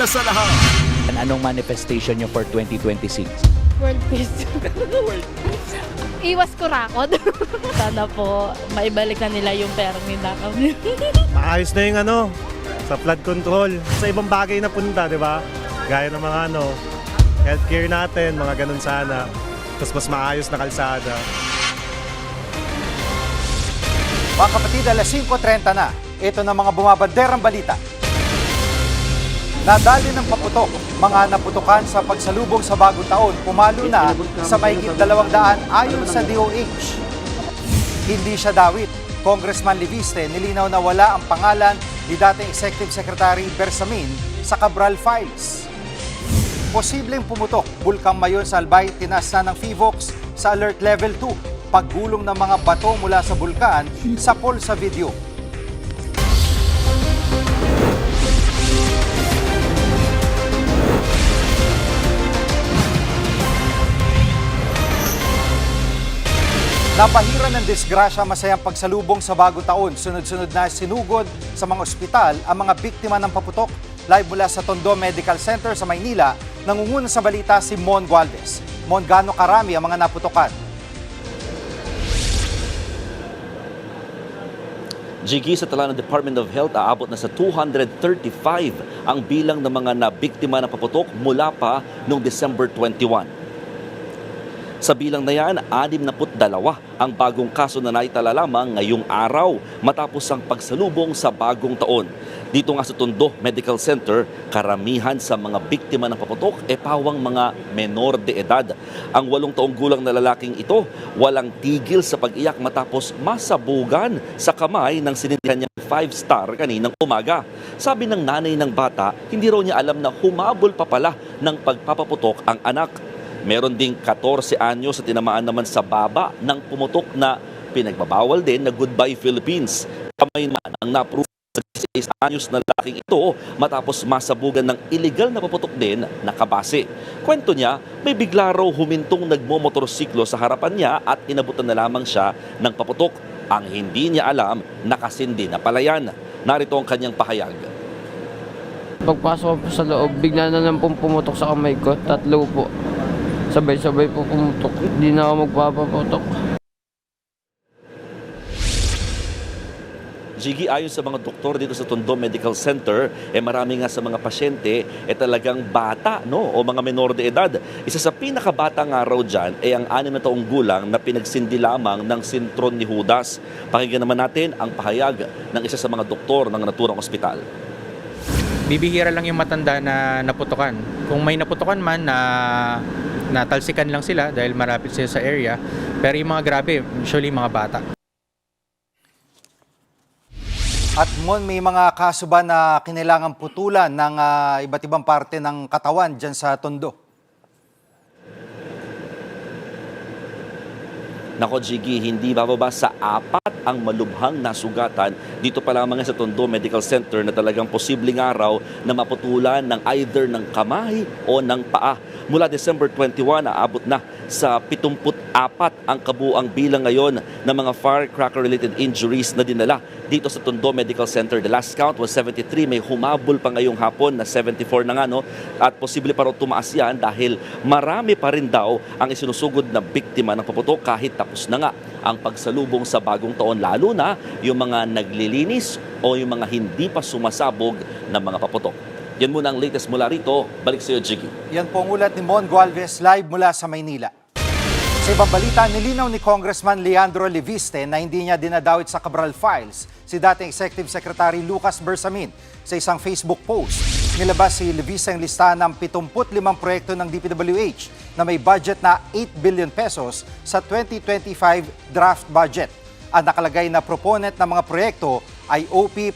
una sa lahat. Anong manifestation nyo for 2026? World peace. Iwas kurakot. Sana po maibalik na nila yung perang ninakaw nila. Maayos na yung sa flood control. Sa ibang bagay na punta, di ba? Gaya ng mga healthcare natin, mga ganun sana. Tapos mas maayos na kalsada. Mga kapatid, alas 5:30 na. Ito na mga bumabanderang balita. Nadali ng paputok, mga naputukan sa pagsalubong sa bagong taon, pumalo na sa mahigit 200 ayon sa DOH. Hindi siya dawit. Congressman Leviste nilinaw na wala ang pangalan ni dating Executive Secretary Bersamin sa Cabral Files. Posibleng pumutok, Bulkang Mayon sa Albay, tinas na ng PHIVOLCS sa Alert Level 2. Paggulong ng mga bato mula sa bulkan sa poll sa video. Napahira ng disgrasya masayang pagsalubong sa bagong taon. Sunod-sunod na sinugod sa mga ospital ang mga biktima ng paputok. Live mula sa Tondo Medical Center sa Maynila, nangunguna sa balita si Mon Gualvez. Mon, gaano karami ang mga naputokan? Jiggy, sa tala ng Department of Health, aabot na sa 235 ang bilang ng mga nabiktima ng paputok mula pa noong December 21. Sa bilang na yan, 62 ang bagong kaso na naitala lamang ngayong araw matapos ang pagsalubong sa bagong taon. Dito nga sa Tondo Medical Center, karamihan sa mga biktima ng paputok pawang mga menor de edad. Ang 8 taong gulang na lalaking ito, walang tigil sa pag-iyak matapos masabugan sa kamay ng sinindihan niyang 5-star kaninang umaga. Sabi ng nanay ng bata, hindi raw niya alam na humabol pa pala ng pagpapaputok ang anak. Meron ding 14 anyos sa tinamaan naman sa baba ng pumutok na pinagbabawal din na Goodbye Philippines. Kamay naman ang na-approve sa 16 anyos na lalaking ito matapos masabugan ng illegal na paputok din na kabase. Kwento niya, may bigla raw humintong nagmomotorsiklo sa harapan niya at inabutan na lamang siya ng paputok. Ang hindi niya alam, nakasindi na pala yan. Narito ang kanyang pahayag. Pagpasok ko po sa loob, bigla na lang pong pumutok sa kamay ko, 3 po. Sabay-sabay po pumutok. Hindi na ako magpapaputok. Jiggy, ayon sa mga doktor dito sa Tondo Medical Center, marami nga sa mga pasyente talagang bata, o mga menor de edad. Isa sa pinakabata nga raw dyan ang 6 na taong gulang na pinagsindi lamang ng sintron ni Judas. Pakinggan naman natin ang pahayag ng isa sa mga doktor ng naturang ospital. Bibihira lang yung matanda na naputukan. Kung may naputukan man na natalsikan lang sila dahil marapit sila sa area. Pero yung mga grabe, usually mga bata. At Mon, may mga kaso ba na kinailangan putulan ng iba't ibang parte ng katawan dyan sa Tondo? Nako Jiggy, hindi bababa sa 4 ang malubhang nasugatan dito pa lamang sa Tondo Medical Center na talagang posibleng araw na maputulan ng either ng kamay o ng paa. Mula December 21, aabot na sa 74 ang kabuang bilang ngayon ng mga firecracker-related injuries na dinala dito sa Tondo Medical Center. The last count was 73. May humabol pa ngayong hapon na 74 na nga, at posible pa rin tumaas yan dahil marami pa rin daw ang isinusugod na biktima ng paputok kahit tapos na nga ang pagsalubong sa bagong taon, lalo na yung mga naglilinis o yung mga hindi pa sumasabog na mga paputok. Yan muna ang latest mula rito. Balik sa iyo, Jiggy. Yan po ang ulat ni Mon Gualvez live mula sa Maynila. Sa ibang balita, nilinaw ni Congressman Leandro Leviste na hindi niya dinadawit sa Cabral Files si dating Executive Secretary Lucas Bersamin. Sa isang Facebook post, nilabas si Leviste ang listahan ng 75 proyekto ng DPWH na may budget na 8 billion pesos sa 2025 draft budget. Ang nakalagay na proponent ng mga proyekto ay OP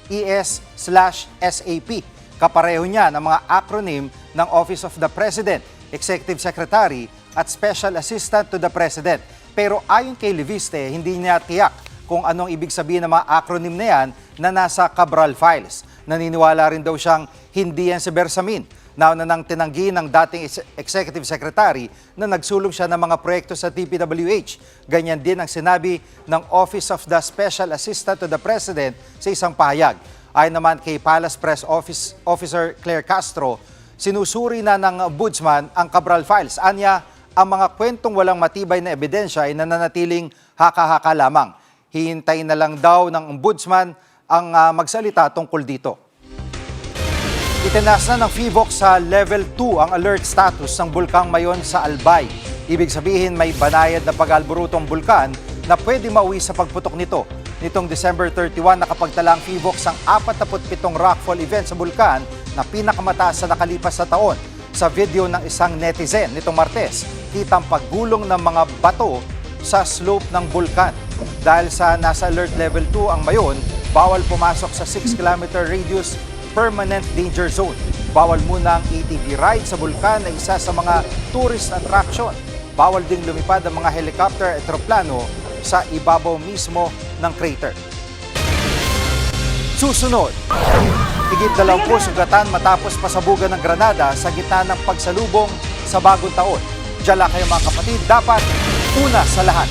ES/SAP. Kapareho niya ng mga acronym ng Office of the President, Executive Secretary at Special Assistant to the President. Pero ayon kay Leviste, hindi niya tiyak kung anong ibig sabihin ng mga acronym na yan na nasa Cabral Files. Naniniwala rin daw siyang hindi yan si Bersamin. Nauna nang tinanggi ng dating Executive Secretary na nagsulong siya ng mga proyekto sa DPWH. Ganyan din ang sinabi ng Office of the Special Assistant to the President sa isang pahayag. Ayon naman kay Palace Press Officer Claire Castro, sinusuri na ng ombudsman ang Cabral files. Anya, ang mga kwentong walang matibay na ebidensya ay nananatiling haka-haka lamang. Hihintayin na lang daw ng ombudsman ang magsalita tungkol dito. Itinaas na ng PHIVOC sa level 2 ang alert status ng Bulkang Mayon sa Albay. Ibig sabihin may banayad na pag-alborotong bulkan na pwede mauwi sa pagputok nito. Nitong December 31, nakapagtala ang PHIVOC ang 47 rockfall event sa bulkan na pinakamataas sa nakalipas na taon. Sa video ng isang netizen nitong Martes, kitang paggulong ng mga bato sa slope ng bulkan. Dahil sa nasa alert level 2 ang Mayon, bawal pumasok sa 6-kilometer radius permanent danger zone. Bawal muna ang ATV ride sa bulkan na isa sa mga tourist attraction. Bawal ding lumipad ang mga helicopter at eroplano sa ibabaw mismo ng crater. Susunod, higit 20 sugatan matapos pasabugan ng granada sa gitna ng pagsalubong sa bagong taon. Diyan lang kayo mga kapatid, dapat una sa lahat.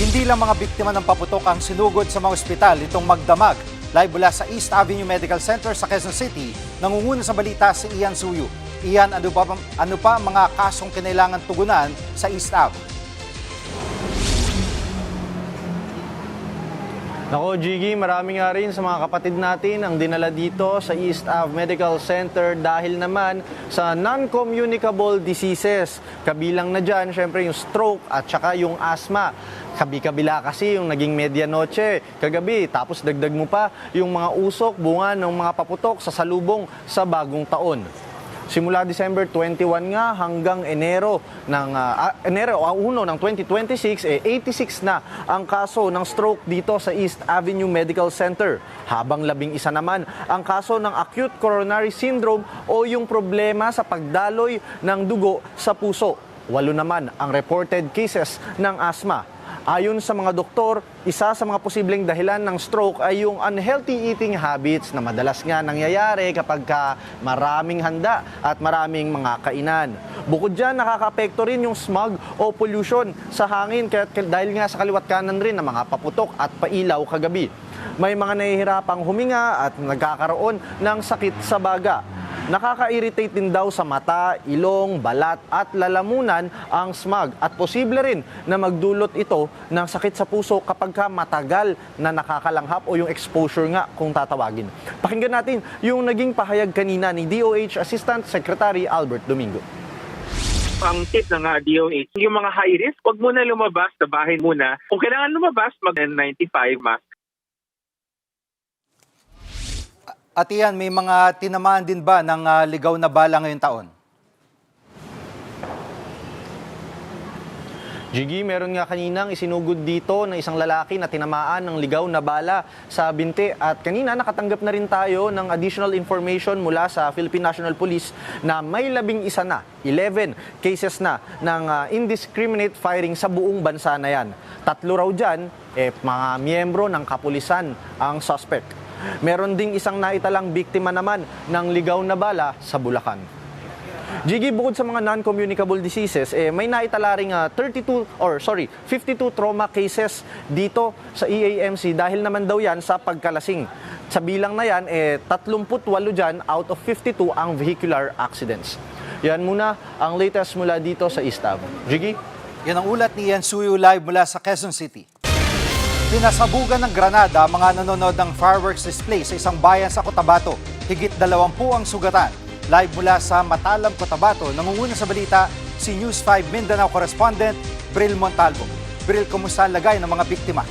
Hindi lang mga biktima ng paputok ang sinugod sa mga ospital itong magdamag. Live mula sa East Avenue Medical Center sa Quezon City, nangunguna sa balita si Ian Suyu. Ian, ano pa mga kasong kinailangan tugunan sa East Ave? Nako, Jiggy, marami nga rin sa mga kapatid natin ang dinala dito sa East Ave Medical Center dahil naman sa non-communicable diseases. Kabilang na dyan, syempre, yung stroke at saka yung asthma. Kabi-kabila kasi yung naging medianoche kagabi. Tapos dagdag mo pa yung mga usok, bunga ng mga paputok sa salubong sa bagong taon. Simula December 21 nga hanggang Enero 1 ng 2026, 86 na ang kaso ng stroke dito sa East Avenue Medical Center. Habang 11 naman ang kaso ng acute coronary syndrome o yung problema sa pagdaloy ng dugo sa puso. 8 naman ang reported cases ng asthma. Ayon sa mga doktor, isa sa mga posibleng dahilan ng stroke ay yung unhealthy eating habits na madalas nga nangyayari kapag maraming handa at maraming mga kainan. Bukod dyan, nakakaapekto rin yung smog o pollution sa hangin dahil nga sa kaliwat kanan rin ng mga paputok at pailaw kagabi. May mga nahihirapang huminga at nagkakaroon ng sakit sa baga. Nakaka-irritate din daw sa mata, ilong, balat at lalamunan ang smog at posible rin na magdulot ito ng sakit sa puso kapag matagal na nakakalanghap o yung exposure nga kung tatawagin. Pakinggan natin yung naging pahayag kanina ni DOH Assistant Secretary Albert Domingo. Ang tip ng DOH, yung mga high risk, huwag muna lumabas sa bahay muna. Kung kailangan lumabas, mag-N95 mask. At iyan, may mga tinamaan din ba ng ligaw na bala ngayong taon? Jiggy, meron nga kaninang isinugod dito ng isang lalaki na tinamaan ng ligaw na bala sa binti. At kanina nakatanggap na rin tayo ng additional information mula sa Philippine National Police na may 11 cases na ng indiscriminate firing sa buong bansa na yan. 3 raw dyan, mga miyembro ng kapulisan ang suspect. Meron ding isang naitalang biktima naman ng ligaw na bala sa Bulacan. Jiggy, bukod sa mga non-communicable diseases, may naitala ring 52 trauma cases dito sa EAMC dahil naman daw yan sa pagkalasing. Sa bilang na yan, 38 dyan out of 52 ang vehicular accidents. Yan muna ang latest mula dito sa East Ave. Jiggy? Yan ang ulat ni Ian Suyu live mula sa Quezon City. Pinasabugan ng granada mga nanonood ng fireworks display sa isang bayan sa Cotabato. Higit 20 ang sugatan. Live mula sa Matalam, Cotabato, nangunguna sa balita si News 5 Mindanao correspondent Bril Montalvo. Bril, kumusta ang lagay ng mga biktima?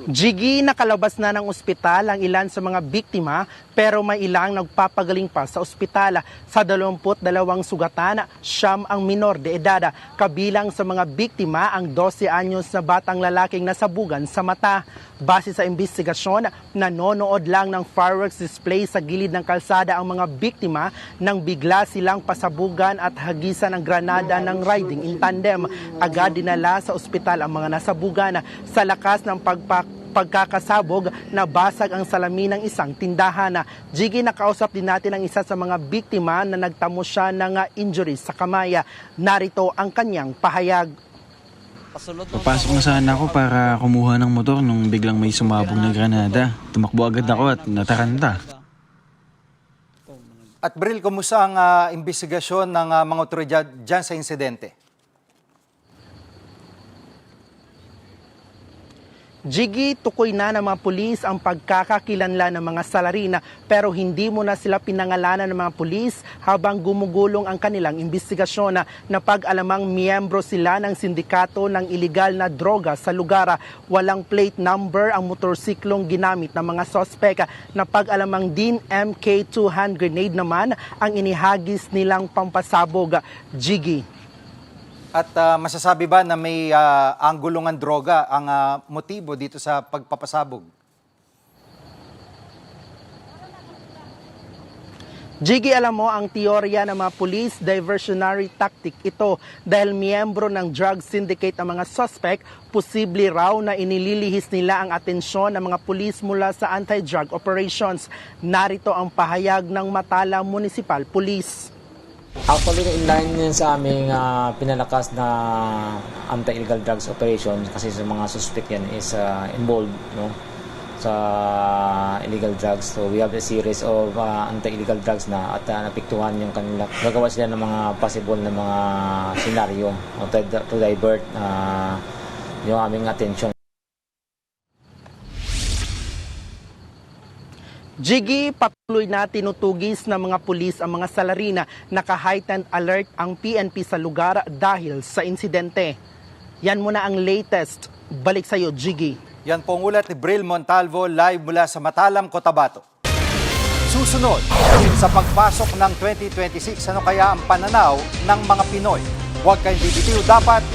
Jiggy, nakalabas na ng ospital ang ilan sa mga biktima pero may ilang nagpapagaling pa sa ospital. Sa 22 sugatan, 9 ang minor de edad. Kabilang sa mga biktima ang 12 anyos na batang lalaking nasabugan sa mata. Base sa investigasyon, nanonood lang ng fireworks display sa gilid ng kalsada ang mga biktima nang bigla silang pasabugan at hagisan ng granada ng riding in tandem. Agad dinala sa ospital ang mga nasabugan. Sa lakas ng pagkakasabog na basag ang salamin ng isang tindahan. Jiggy, nakausap din natin ang isa sa mga biktima na nagtamo siya ng injuries sa kamay. Narito ang kanyang pahayag. Papasok na sana ako para kumuha ng motor nung biglang may sumabog na granada. Tumakbo agad ako at nataranta. At Bril, kumusta ang investigasyon ng mga otoridad dyan sa insidente? Jiggy, tukoy na ng mga pulis ang pagkakakilanlan ng mga salarina pero hindi mo na sila pinangalanan ng mga pulis habang gumugulong ang kanilang investigasyon na pag-alamang miyembro sila ng sindikato ng iligal na droga sa lugar. Walang plate number ang motorsiklong ginamit ng mga sospek na pag-alamang din MK2 hand grenade naman ang inihagis nilang pampasabog. Jiggy. At masasabi ba na may anggulungan droga ang motibo dito sa pagpapasabog? Jiggy, alam mo, ang teorya ng mga police, diversionary tactic ito dahil miyembro ng drug syndicate ang mga suspect, posible raw na inililihis nila ang atensyon ng mga pulis mula sa anti-drug operations. Narito ang pahayag ng Matala Municipal Police. Actually, in-line yun sa aming pinalakas na anti-illegal drugs operation kasi sa mga suspect yan is involved sa illegal drugs. So we have a series of anti-illegal drugs na at napiktuhan yung kanila. Gagawa sila ng mga possible na mga senaryo to divert yung aming attention. Jiggy, patuloy na tinutugis ng mga pulis ang mga salarina. Naka-heightened alert ang PNP sa lugar dahil sa insidente. Yan muna ang latest. Balik sa iyo, Jiggy. Yan po ang ulat ni Bril Montalvo live mula sa Matalam, Cotabato. Susunod, sa pagpasok ng 2026, ano kaya ang pananaw ng mga Pinoy? Huwag kayong bibitiw, dapat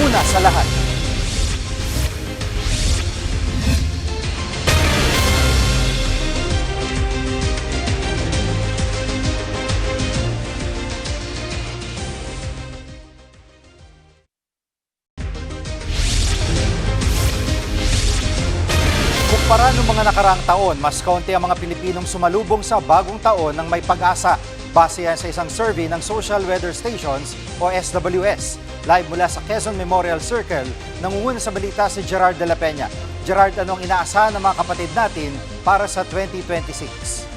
una sa lahat. Kumpara noong mga nakaraang taon, mas kaunti ang mga Pilipinong sumalubong sa bagong taon ng may pag-asa. Base yan sa isang survey ng Social Weather Stations o SWS. Live mula sa Quezon Memorial Circle, nangunguna sa balita si Gerard de la Peña. Gerard, anong inaasahan ng mga kapatid natin para sa 2026?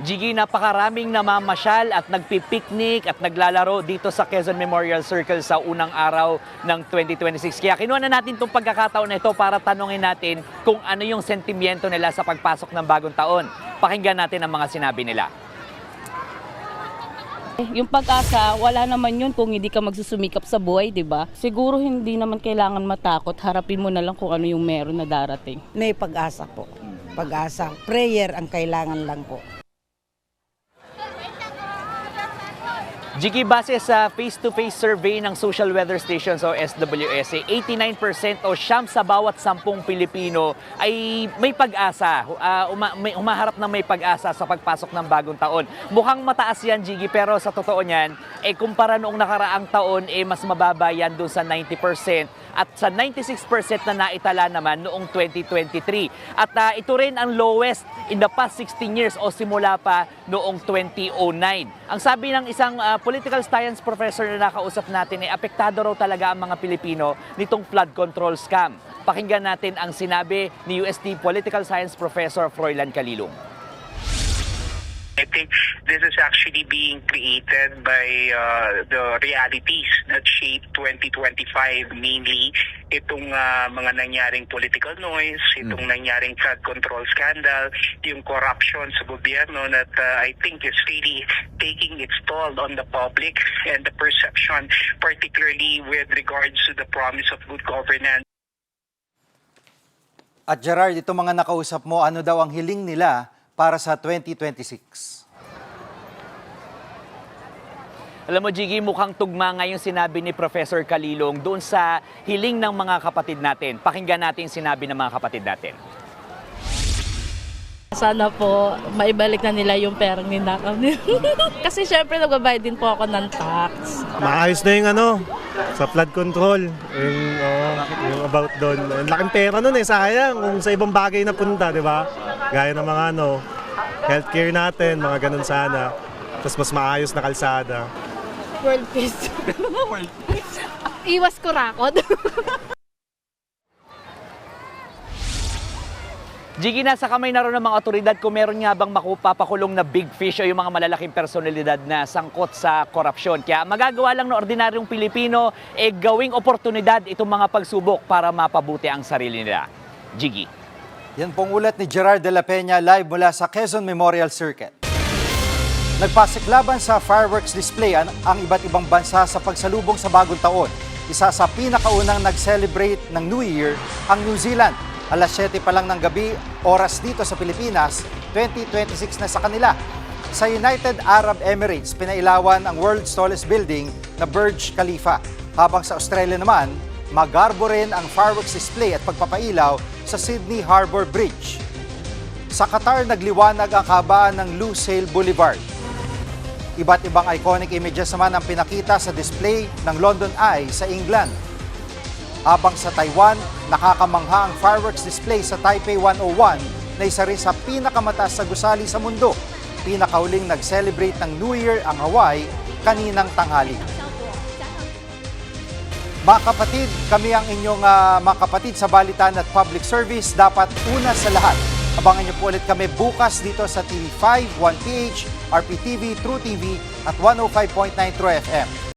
Jiggy, napakaraming namamasyal at nagpipiknik at naglalaro dito sa Quezon Memorial Circle sa unang araw ng 2026. Kaya kinuha na natin itong pagkakataon na ito para tanungin natin kung ano yung sentimiento nila sa pagpasok ng bagong taon. Pakinggan natin ang mga sinabi nila. Yung pag-asa, wala naman yun kung hindi ka magsusumikap sa buhay, di ba? Siguro hindi naman kailangan matakot. Harapin mo na lang kung ano yung meron na darating. May pag-asa po. Pag-asa. Prayer ang kailangan lang po. Jiggy, base sa face-to-face survey ng Social Weather Stations o SWS, 89% o 9 sa bawat 10 Pilipino ay may pag-asa, humaharap na may pag-asa sa pagpasok ng bagong taon. Mukhang mataas yan, Jiggy, pero sa totoo niyan, kumpara noong nakaraang taon, mas mababa yan doon sa 90%. At sa 96% na naitala naman noong 2023. At ito rin ang lowest in the past 16 years o simula pa noong 2009. Ang sabi ng isang political science professor na nakausap natin, apektado raw talaga ang mga Pilipino nitong flood control scam. Pakinggan natin ang sinabi ni UST Political Science Professor Froilan Calilong. I think this is actually being created by the realities that shape 2025, mainly itong mga nangyaring political noise, itong nangyaring flood control scandal, yung corruption sa gobyerno that I think is really taking its toll on the public and the perception, particularly with regards to the promise of good governance. At Gerard, itong mga nakausap mo, ano daw ang hiling nila para sa 2026? Alam mo, Jiggy, mukhang tugma nga yung sinabi ni Professor Calilong doon sa hiling ng mga kapatid natin. Pakinggan natin yung sinabi ng mga kapatid natin. Sana po maibalik na nila yung perang ninakaw nila. Kasi syempre nagbabayad din po ako ng tax. Maayos na yung sa flood control. Yung about doon. Ang laking pera nun sayang. Kung sa ibang bagay na punta, di ba? Gaya ng mga healthcare natin, mga ganun sana. Tapos mas maayos na kalsada. World peace. Iwas kurakot. Jiggy, nasa kamay na rin ng mga otoridad kung meron nga bang makupapakulong na big fish o yung mga malalaking personalidad na sangkot sa korupsyon. Kaya magagawa lang ng ordinaryong Pilipino gawing oportunidad itong mga pagsubok para mapabuti ang sarili nila. Jiggy. Yan pong ulat ni Gerard de la Peña live mula sa Quezon Memorial Circuit. Nagpasiklaban sa fireworks display ang iba't ibang bansa sa pagsalubong sa bagong taon. Isa sa pinakaunang nag-celebrate ng New Year ang New Zealand. Alas 7 pa lang ng gabi, oras dito sa Pilipinas, 2026 na sa kanila. Sa United Arab Emirates, pinailawan ang world's tallest building na Burj Khalifa. Habang sa Australia naman, magarbo rin ang fireworks display at pagpapailaw sa Sydney Harbour Bridge. Sa Qatar, nagliwanag ang kahabaan ng Lusail Boulevard. Iba't ibang iconic images naman ang pinakita sa display ng London Eye sa England. Habang sa Taiwan, nakakamangha ang fireworks display sa Taipei 101 na isa rin sa pinakamataas na gusali sa mundo. Pinakahuling nag-celebrate ng New Year ang Hawaii kaninang tanghali. Mga kapatid, kami ang inyong mga kapatid sa Balitaan at Public Service. Dapat una sa lahat. Abangan niyo po ulit kami bukas dito sa TV5, 1PH, RPTV, True TV at 105.9 True FM.